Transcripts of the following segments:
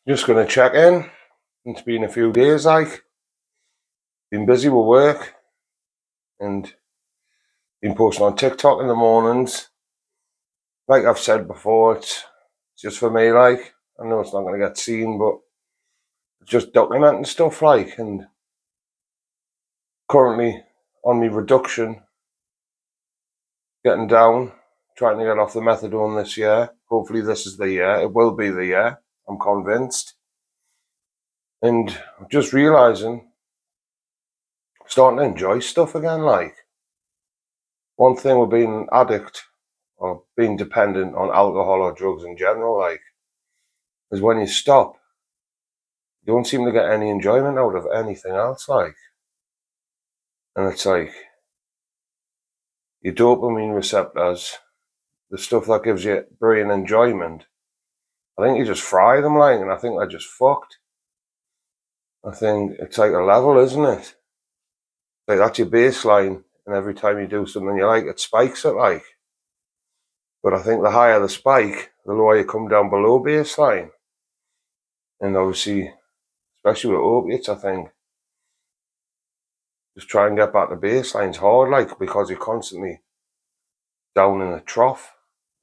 Just going to check in. It's been a few days, been busy with work and been posting on TikTok in the mornings. Like I've said before, it's just for me, I know it's not going to get seen, but just documenting stuff, and currently on me reduction, getting down, trying to get off the methadone this year. Hopefully this is the year. It will be the year, I'm convinced. And just realising, starting to enjoy stuff again, one thing with being an addict or being dependent on alcohol or drugs in general, is when you stop, you don't seem to get any enjoyment out of anything else, and it's your dopamine receptors, the stuff that gives you brain enjoyment, I think you just fry them, and I think they're just fucked. I think it's like a level, isn't it? Like that's your baseline, and every time you do something you like, it spikes it, But I think the higher the spike, the lower you come down below baseline. And obviously, especially with opiates, I think just try and get back to baseline's hard, because you're constantly down in the trough,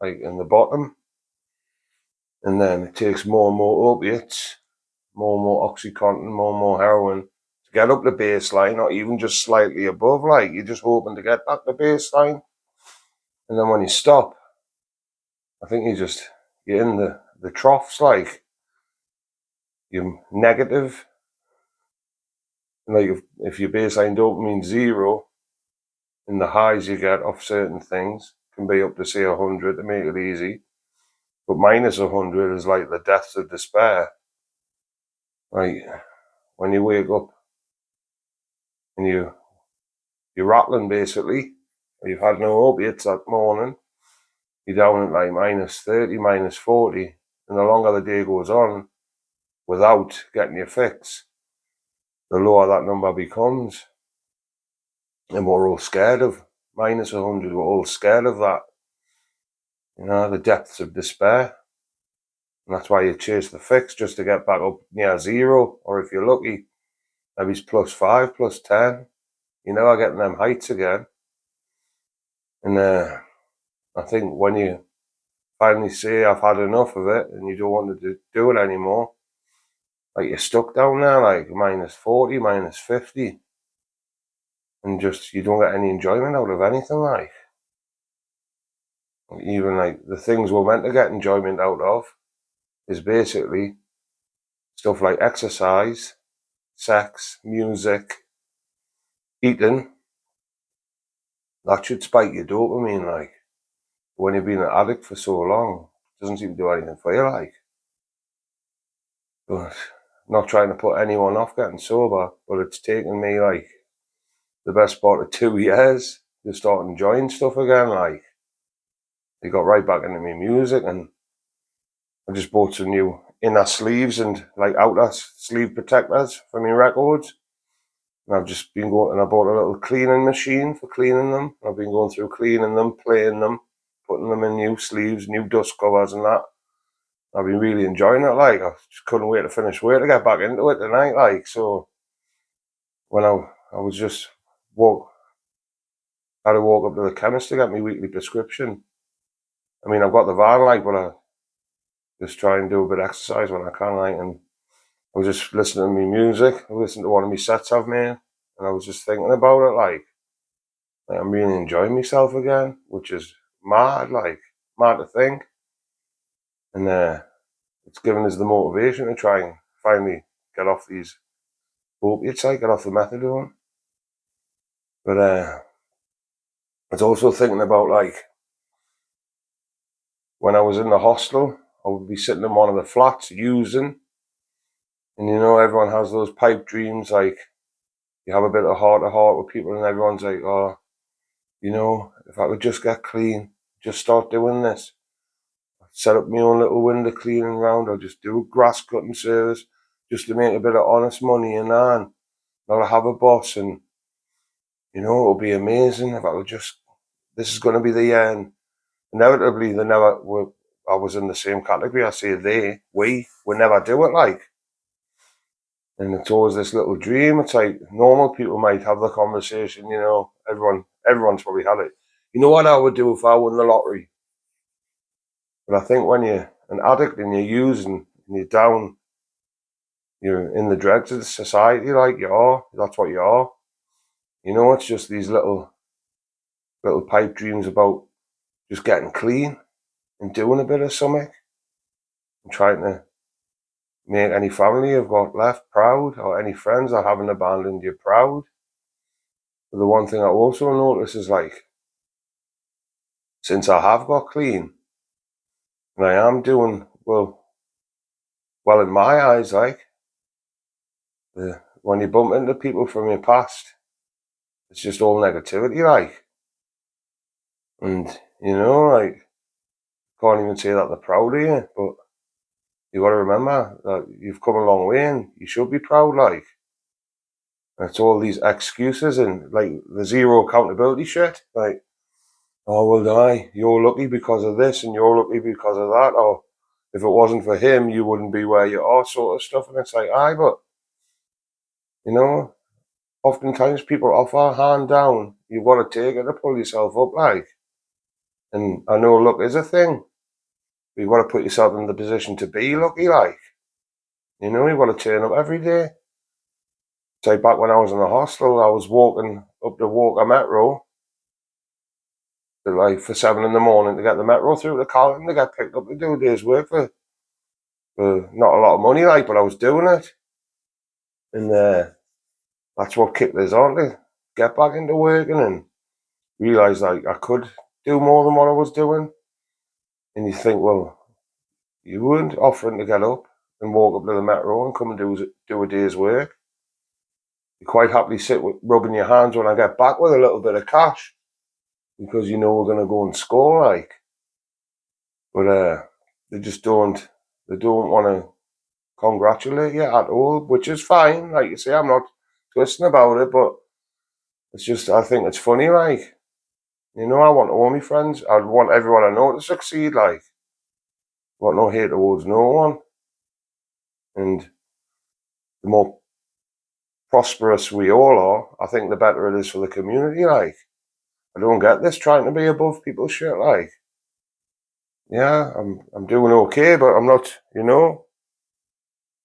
in the bottom. And then it takes more and more opiates, more and more Oxycontin, more and more heroin to get up to baseline, or even just slightly above, you're just hoping to get back to baseline. And then when you stop, I think you're in the troughs, you're negative. And if your baseline dopamine 0, and the highs you get off certain things can be up to say 100 to make it easy. But minus 100 is like the depths of despair. When you wake up and you're rattling basically, or you've had no opiates that morning, you're down at minus 30, minus 40. And the longer the day goes on without getting your fix, the lower that number becomes. And we're all scared of minus 100. We're all scared of that. The depths of despair. And that's why you chase the fix, just to get back up near 0. Or if you're lucky, maybe it's +5, +10. You're never getting them heights again. And I think when you finally say, I've had enough of it, and you don't want to do it anymore, you're stuck down there, minus 40, minus 50. And just, you don't get any enjoyment out of anything, Even the things we're meant to get enjoyment out of is basically stuff like exercise, sex, music, eating. That should spike your dopamine, when you've been an addict for so long, it doesn't seem to do anything for you, But not trying to put anyone off getting sober, but it's taken me the best part of 2 years to start enjoying stuff again, I got right back into my music, and I just bought some new inner sleeves and outer sleeve protectors for my records. And I've just been going, and I bought a little cleaning machine for cleaning them. I've been going through cleaning them, playing them, putting them in new sleeves, new dust covers and that. I've been really enjoying it, I just couldn't wait to finish work to get back into it tonight, so when I was just had to walk up to the chemist to get my weekly prescription. I mean, I've got the van, but I just try and do a bit of exercise when I can, and I was just listening to my music. I listened to one of my sets I've made, and I was just thinking about it, I'm really enjoying myself again, which is mad, mad to think. And it's given us the motivation to try and finally get off these opiates, get off the methadone. But I was also thinking about when I was in the hostel, I would be sitting in one of the flats using, and everyone has those pipe dreams, you have a bit of heart to heart with people, and everyone's like, oh, if I could just get clean, just start doing this. I'd set up my own little window cleaning round, or just do a grass cutting service just to make a bit of honest money and not have a boss. And it'll be amazing if I would just, this is going to be the year. And inevitably, I was in the same category. I say we would never do it, like. And it's always this little dream. It's like normal people might have the conversation, you know, everyone's probably had it. You know what I would do if I won the lottery? But I think when you're an addict and you're using and you're down, you're in the dregs of the society, like you are, that's what you are. You know, it's just these little pipe dreams about just getting clean and doing a bit of something and trying to make any family you've got left proud, or any friends that haven't abandoned you proud. But the one thing I also notice is, like, since I have got clean and I am doing well in my eyes, like, when you bump into people from your past, it's just all negativity, like. And, you know, like, can't even say that they're proud of you, but you got to remember that you've come a long way and you should be proud, like. And it's all these excuses and, like, the zero accountability shit, like, oh, well, you're lucky because of this and you're lucky because of that, or if it wasn't for him, you wouldn't be where you are, sort of stuff. And it's like, but, you know, oftentimes people offer a hand down. You've got to take it to pull yourself up, like. And I know luck is a thing. But you've got to put yourself in the position to be lucky, like. You know, you've got to turn up every day. Say, back when I was in the hostel, I was walking up the Walker Metro like for 7 in the morning to get the metro through to Carlton to get picked up to do a day's work for not a lot of money, like, but I was doing it. And that's what kicked us on to get back into working and realise, like, I could do more than what I was doing. And you think, well, you weren't offering to get up and walk up to the metro and come and do a day's work. You quite happily sit rubbing your hands when I get back with a little bit of cash because you know we're going to go and score, like. But they just don't want to congratulate you at all, which is fine. Like you say, I'm not twisting about it, but it's just, I think it's funny, like, you know, I want all my friends, I want everyone I know to succeed, like. I want no hate towards no one. And the more prosperous we all are, I think the better it is for the community, like. I don't get this trying to be above people's shit, like. Yeah, I'm doing okay, but I'm not, you know.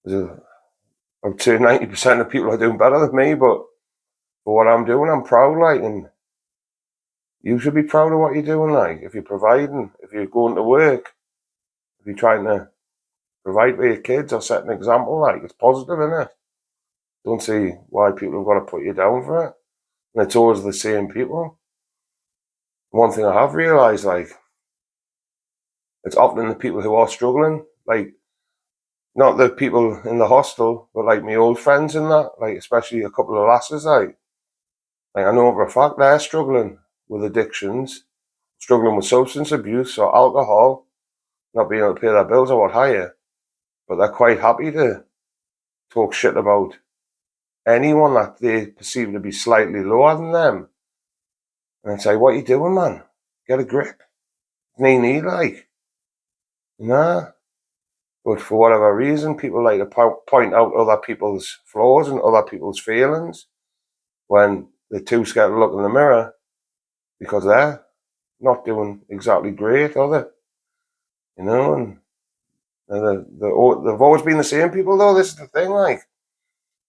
I'd say 90% of people are doing better than me, but for what I'm doing, I'm proud, like, and you should be proud of what you're doing, like, if you're providing, if you're going to work, if you're trying to provide for your kids or set an example, like, it's positive, isn't it? Don't see why people have got to put you down for it. And it's always the same people. One thing I have realised, like, it's often the people who are struggling, like, not the people in the hostel, but like my old friends and that, like, especially a couple of lasses, like I know for a fact they're struggling with addictions, struggling with substance abuse or alcohol, not being able to pay their bills or what have you, but they're quite happy to talk shit about anyone that they perceive to be slightly lower than them. And I'd say, what are you doing, man? Get a grip. Need, like. Nah. But for whatever reason, people like to point out other people's flaws and other people's feelings when they're too scared to look in the mirror because they're not doing exactly great, are they? You know, and they've always been the same people, though. This is the thing, like,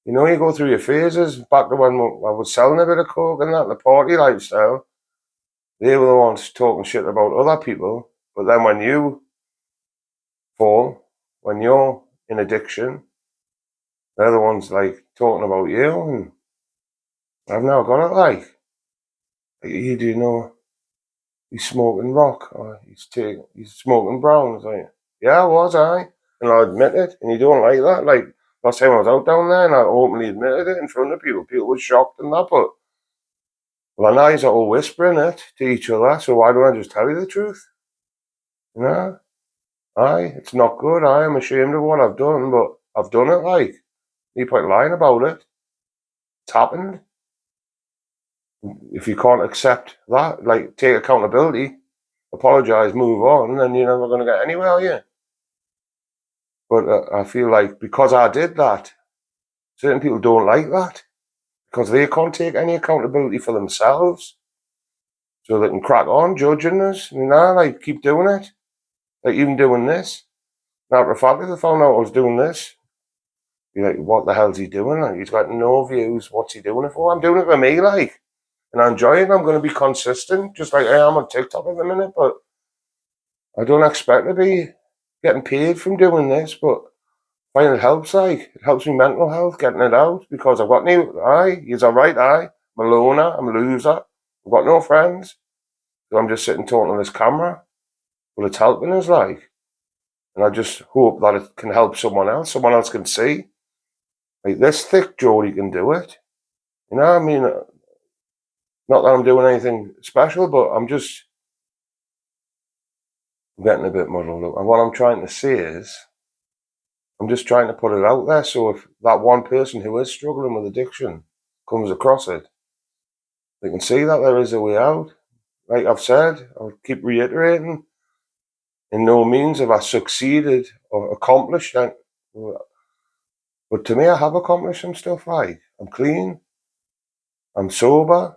you know, you go through your phases. Back to when I was selling a bit of coke and that, the party lifestyle, they were the ones talking shit about other people. But then when you fall, when you're in addiction, they're the ones, like, talking about you. And I've now got it, like, you do know he's smoking rock or he's smoking brown. It's like, yeah, was I? And I admit it. And you don't like that. Like, last time I was out down there and I openly admitted it in front of people. People were shocked and that, but well, now you're all whispering it to each other, so why don't I just tell you the truth? You know? It's not good. I am ashamed of what I've done, but I've done it, like. No point lying about it. It's happened. If you can't accept that, like, take accountability apologise, move on, then you're never going to get anywhere, are you? But I feel like because I did that, certain people don't like that because they can't take any accountability for themselves. So they can crack on judging us. Like, keep doing it. Like, even doing this. Now, for a fact, if they found out I was doing this, you're like, what the hell's he doing? Like, he's got no views. What's he doing it for? I'm doing it for me, like. And I enjoy it. I'm going to be consistent, just like I am on TikTok at the minute. But I don't expect to be getting paid from doing this. But I find it helps, like. It helps me mental health, getting it out. Because I've got he's alright, I'm a loner, I'm a loser. I've got no friends. So I'm just sitting talking to this camera. Well, it's helping us, like. And I just hope that it can help someone else. Someone else can see. Like, this thick Geordie can do it. You know what I mean? Not that I'm doing anything special, but I'm getting a bit muddled up. And what I'm trying to say is, I'm just trying to put it out there. So if that one person who is struggling with addiction comes across it, they can see that there is a way out. Like I've said, I'll keep reiterating, in no means have I succeeded or accomplished that. But to me, I have accomplished some stuff. Like, I'm clean, I'm sober,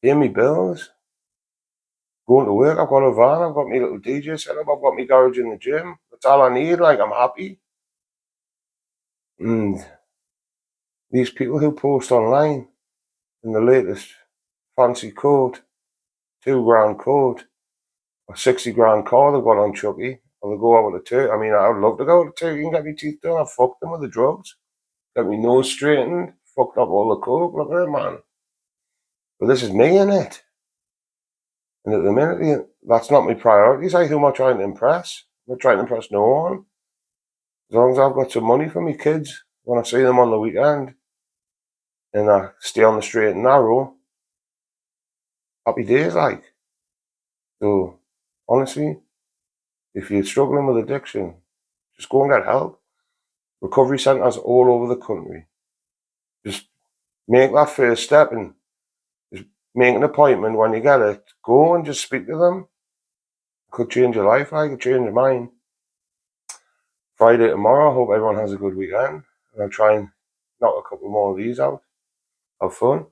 pay me bills, going to work, I've got a van, I've got my little DJ setup, I've got my garage in the gym. That's all I need, like, I'm happy. And these people who post online in the latest fancy coat, £2 coat, or 60 grand car they've got on Chucky, or they go out with a Turkey. I mean, I would love to go to Turkey and get my teeth done. I fucked them with the drugs, got my nose straightened, fucked up all the coke. Look at it, man. But this is me in it. And at the minute, that's not my priorities. Who am I trying to impress? I'm not trying to impress no one. As long as I've got some money for my kids when I see them on the weekend and I stay on the straight and narrow, happy days, like. So, honestly, if you're struggling with addiction, just go and get help. Recovery centres all over the country. Just make that first step and just make an appointment when you get it. Go and just speak to them. It could change your life, like it changed mine. Friday tomorrow, I hope everyone has a good weekend. And I'll try and knock a couple more of these out. Have fun.